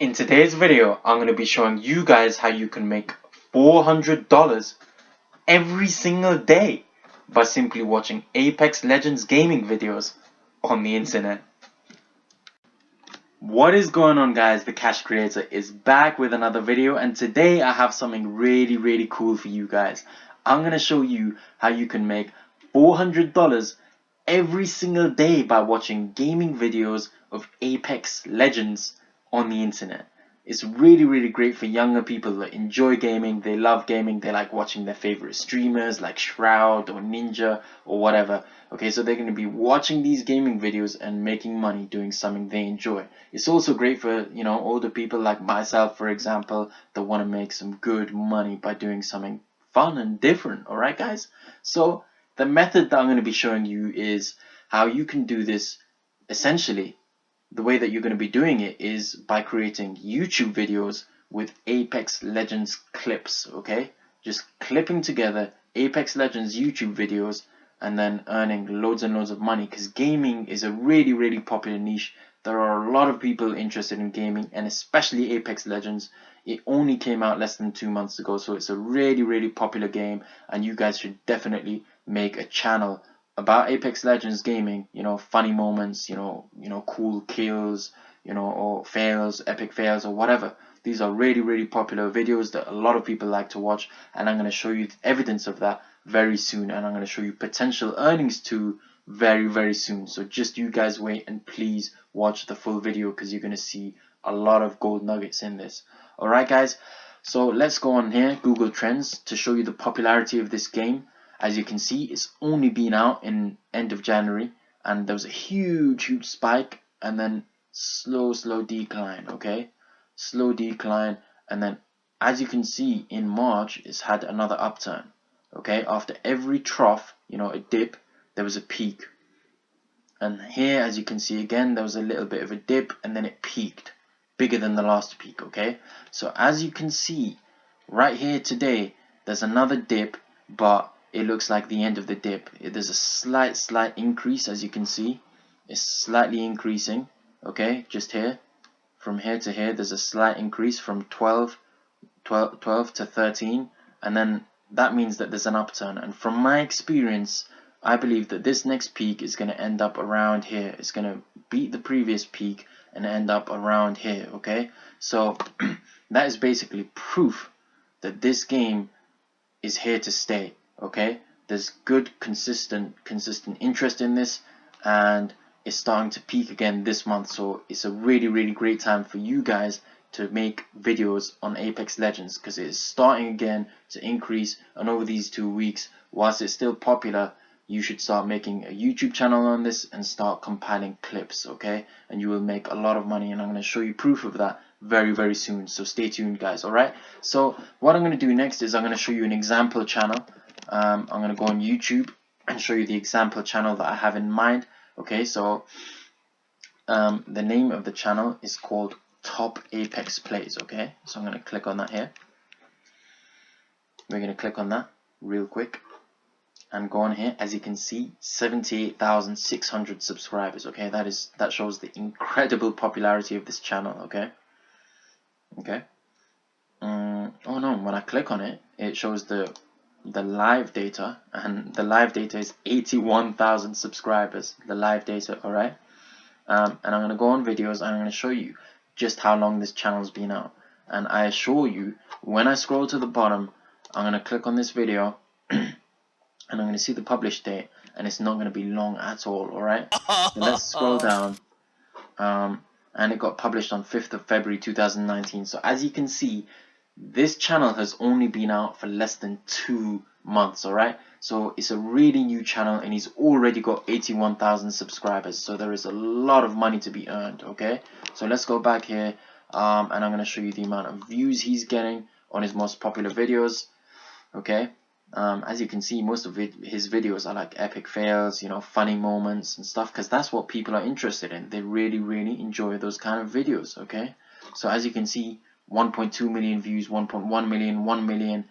In today's video, I'm going to be showing you guys how you can make $400 every single day by simply watching Apex Legends gaming videos on the internet. What is going on, guys? The Cash Kreator is back with another video, and today I have something really cool for you guys. I'm going to show you how you can make $400 every single day by watching gaming videos of Apex Legends on the internet. It's really great for younger people that enjoy gaming, they love gaming, they like watching their favorite streamers like Shroud or Ninja or whatever. Okay, so they're going to be watching these gaming videos and making money doing something they enjoy. It's also great for, older people like myself, for example, that want to make some good money by doing something fun and different. Alright, guys? So the method that I'm going to be showing you is how you can do this. Essentially, the way that you're going to be doing it is by creating YouTube videos with Apex Legends clips, okay? Just clipping together Apex Legends YouTube videos and then earning loads and loads of money, because gaming is a really popular niche. There are a lot of people interested in gaming, and especially Apex Legends. It only came out less than 2 months ago, so it's a really popular game, and you guys should definitely make a channel about Apex Legends gaming, funny moments, cool kills, or fails, epic fails, or whatever. These are really popular videos that a lot of people like to watch, and I'm going to show you evidence of that very soon, and I'm going to show you potential earnings too very soon. So just you guys wait and please watch the full video, because you're going to see a lot of gold nuggets in this. Alright, guys, so let's go on here, Google Trends, to show you the popularity of this game. As you can see, it's only been out in end of January, and there was a huge spike, and then slow decline, okay? Slow decline, and then as you can see in March, it's had another upturn, okay? After every trough, a dip, there was a peak. And here, as you can see again, there was a little bit of a dip, and then it peaked, bigger than the last peak, okay? So as you can see, right here today, there's another dip, but it looks like the end of the dip. There's a slight increase, as you can see. It's slightly increasing, okay, just here. From here to here, there's a slight increase from 12 to 13, and then that means that there's an upturn. And from my experience, I believe that this next peak is going to end up around here. It's going to beat the previous peak and end up around here, okay? So that is basically proof that this game is here to stay. Okay, there's good consistent interest in this, and it's starting to peak again this month. So it's a really great time for you guys to make videos on Apex Legends, because it is starting again to increase. And over these 2 weeks, whilst it's still popular, you should start making a YouTube channel on this and start compiling clips, okay? And you will make a lot of money, and I'm going to show you proof of that very soon. So stay tuned, guys. Alright, so what I'm going to do next is I'm going to show you an example channel. I'm going to go on YouTube and show you the example channel that I have in mind. Okay, so the name of the channel is called Top Apex Plays. Okay, so I'm going to click on that here. We're going to click on that real quick and go on here. As you can see, 78,600 subscribers. Okay, that shows the incredible popularity of this channel. Okay. Oh no, when I click on it, it shows the live data, and the live data is 81,000 subscribers, the live data. Alright, and I'm going to go on videos, and I'm going to show you just how long this channel's been out. And I assure you, when I scroll to the bottom, I'm going to click on this video and I'm going to see the published date, and it's not going to be long at all. Alright, so let's scroll down, and it got published on 5th of February 2019. So as you can see, this channel has only been out for less than 2 months, alright? So it's a really new channel, and he's already got 81,000 subscribers. So there is a lot of money to be earned, okay? So let's go back here, and I'm going to show you the amount of views he's getting on his most popular videos, okay? As you can see, most of his videos are like epic fails, funny moments and stuff, because that's what people are interested in. They really enjoy those kind of videos, okay? So as you can see, 1.2 million views, 1.1 million, 1 million,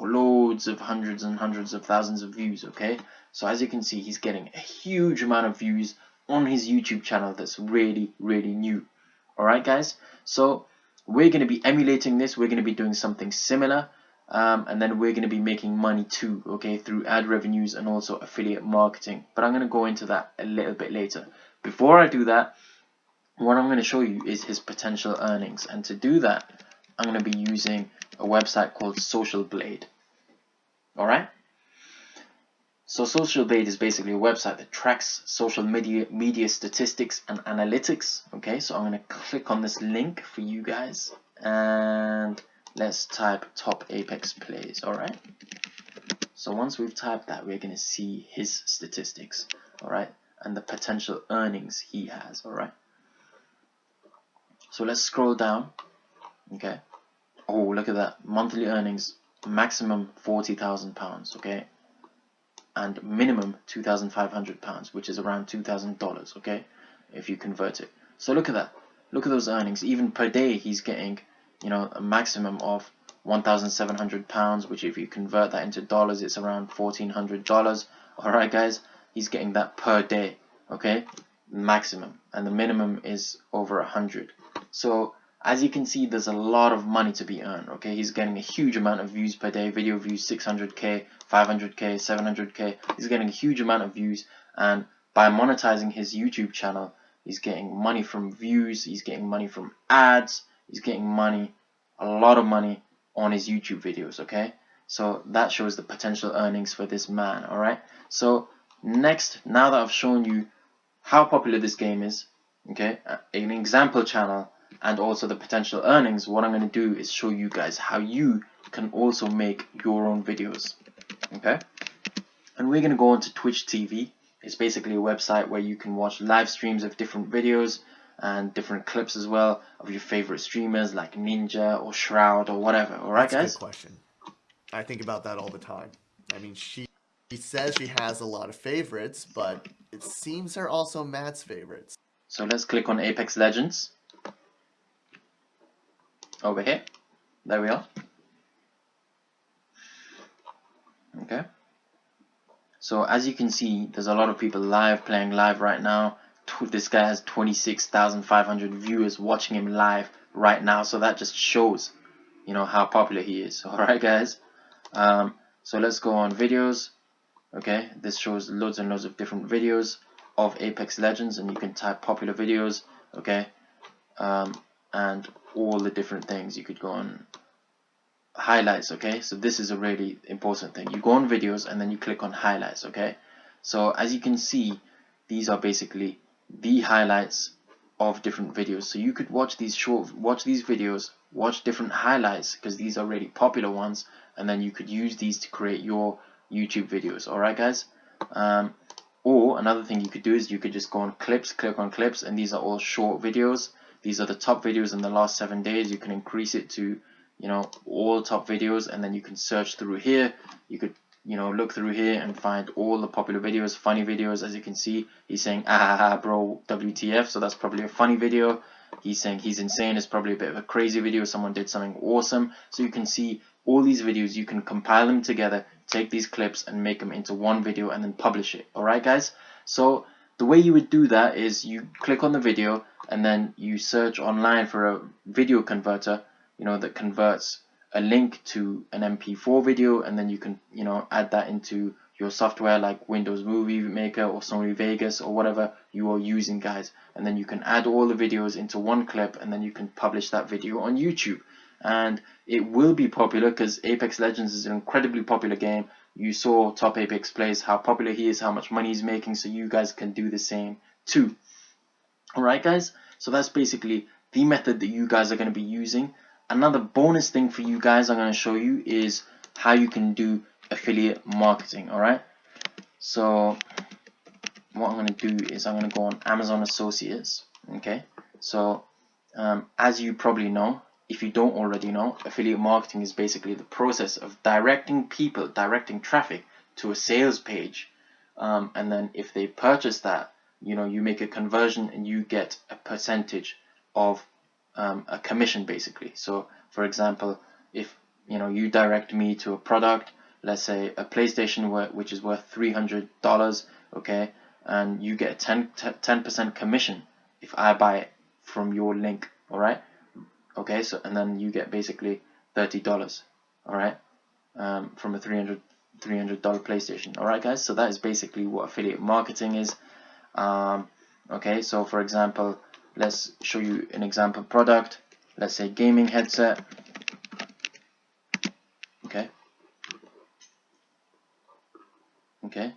loads of hundreds and hundreds of thousands of views, okay? So as you can see, he's getting a huge amount of views on his YouTube channel that's really new. Alright guys, so we're going to be emulating this, we're going to be doing something similar, and then we're going to be making money too, okay, through ad revenues and also affiliate marketing. But I'm going to go into that a little bit later. Before I do that, what I'm going to show you is his potential earnings, and to do that I'm going to be using a website called Social Blade. Alright, so Social Blade is basically a website that tracks social media statistics and analytics. Okay, so I'm going to click on this link for you guys and let's type top Apex plays. Alright, so once we've typed that, we're going to see his statistics, alright, and the potential earnings he has. Alright, so let's scroll down. Okay, oh, look at that, monthly earnings maximum £40,000, okay, and minimum £2,500, which is around $2,000, okay, if you convert it. So look at that, look at those earnings. Even per day he's getting, you know, a maximum of £1,700, which if you convert that into dollars, it's around $1,400. Alright guys, he's getting that per day, okay, maximum, and the minimum is over 100. So as you can see, there's a lot of money to be earned. Okay, he's getting a huge amount of views per day, video views 600k, 500k, 700k. He's getting a huge amount of views, and by monetizing his YouTube channel, he's getting money from views, he's getting money from ads, he's getting money, a lot of money on his YouTube videos. Okay, so that shows the potential earnings for this man. Alright, so next, now that I've shown you how popular this game is, okay, an example channel, and also the potential earnings, what I'm going to do is show you guys how you can also make your own videos. Okay, and we're going to go on to Twitch TV. It's basically a website where you can watch live streams of different videos and different clips as well of your favorite streamers like Ninja or Shroud or whatever. Alright guys? That's a good question. I think about that all the time. I mean, she says she has a lot of favorites, but it seems they're also Matt's favorites. So let's click on Apex Legends. Over here, there we are. Okay, so as you can see, there's a lot of people playing live right now. This guy has 26,500 viewers watching him live right now, so that just shows, you know, how popular he is. Alright guys, so let's go on videos. Okay, this shows loads and loads of different videos of Apex Legends, and you can type popular videos. Okay, and all the different things. You could go on highlights. Okay, so this is a really important thing. You go on videos and then you click on highlights. Okay, so as you can see, these are basically the highlights of different videos. So you could watch these videos, watch different highlights, because these are really popular ones, and then you could use these to create your YouTube videos. Alright guys, or another thing you could do is you could just go on clips, click on clips, and these are all short videos. These are the top videos in the last 7 days. You can increase it to, you know, all top videos, and then you can search through here. You could, you know, look through here and find all the popular videos, funny videos. As you can see, he's saying ah bro WTF, so that's probably a funny video. He's saying he's insane, it's probably a bit of a crazy video, someone did something awesome. So you can see all these videos, you can compile them together, take these clips and make them into one video and then publish it. Alright guys, so the way you would do that is you click on the video and then you search online for a video converter, you know, that converts a link to an MP4 video, and then you can, you know, add that into your software like Windows Movie Maker or Sony Vegas or whatever you are using guys, and then you can add all the videos into one clip, and then you can publish that video on YouTube, and it will be popular because Apex Legends is an incredibly popular game. You saw Top Apex Plays, how popular he is, how much money he's making, so you guys can do the same too. Alright guys, so that's basically the method that you guys are going to be using. Another bonus thing for you guys I'm going to show you is how you can do affiliate marketing. Alright, so what I'm going to do is I'm going to go on Amazon Associates. Okay, so as you probably know, if you don't already know, affiliate marketing is basically the process of directing traffic to a sales page, and then if they purchase that, you know, you make a conversion and you get a percentage of a commission basically. So for example, if you know you direct me to a product, let's say a PlayStation which is worth $300, okay, and you get 10% commission if I buy from your link. All right. Okay. So and then you get basically $30. All right. From a $300 PlayStation. All right, guys. So that is basically what affiliate marketing is. Okay. So for example, let's show you an example product. Let's say gaming headset. Okay. Okay.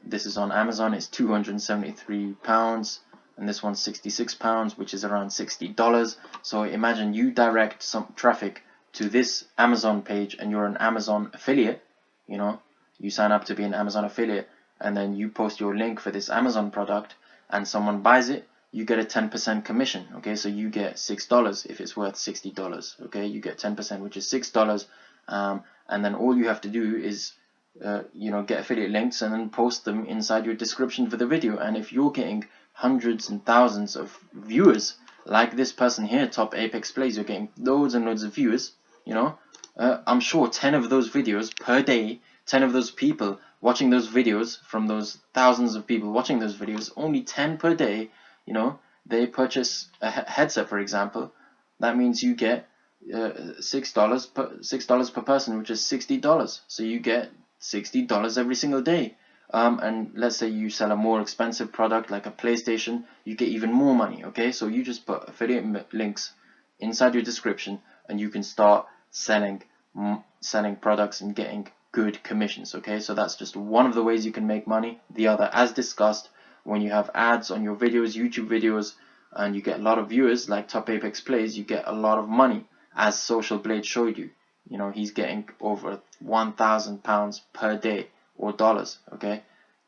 This is on Amazon. It's £273, and this one's £66, which is around $60. So imagine you direct some traffic to this Amazon page, and you're an Amazon affiliate. You know, you sign up to be an Amazon affiliate, and then you post your link for this Amazon product, and someone buys it. You get a 10% commission. Okay, so you get $6 if it's worth $60. Okay, you get 10%, which is $6. And then all you have to do is you know, get affiliate links and then post them inside your description for the video. And if you're getting hundreds and thousands of viewers, like this person here, Top Apex Plays, you're getting loads and loads of viewers, you know, I'm sure 10 of those videos per day, 10 of those people watching those videos, from those thousands of people watching those videos, only 10 per day, you know, they purchase a headset, for example. That means you get $6 per person, which is $60. So you get $60 every single day. And let's say you sell a more expensive product like a PlayStation, you get even more money. Okay, so you just put affiliate links inside your description, and you can start selling products and getting good commissions. Okay, so that's just one of the ways you can make money. The other, as discussed, when you have ads on your videos, YouTube videos, and you get a lot of viewers, like Top Apex Plays, you get a lot of money, as Social Blade showed you. You know, he's getting over £1,000 per day, or dollars, okay,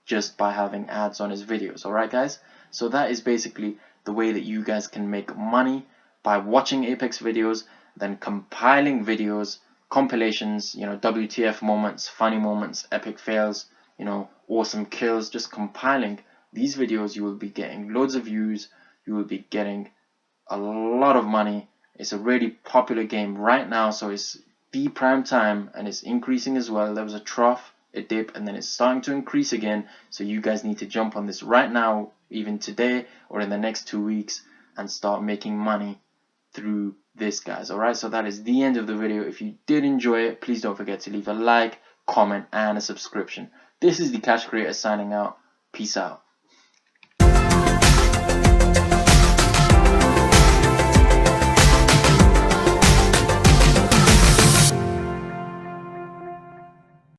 just by having ads on his videos. Alright, guys, so that is basically the way that you guys can make money, by watching Apex videos, then compiling videos, compilations, you know, WTF moments, funny moments, epic fails, you know, awesome kills. Just compiling these videos, you will be getting loads of views, you will be getting a lot of money. It's a really popular game right now, so it's the prime time, and it's increasing as well. There was a trough, a dip, and then it's starting to increase again. So you guys need to jump on this right now, even today or in the next 2 weeks, and start making money through this, guys. Alright, so that is the end of the video. If you did enjoy it, please don't forget to leave a like, comment, and a subscription. This is the Cash Kreator signing out. Peace out.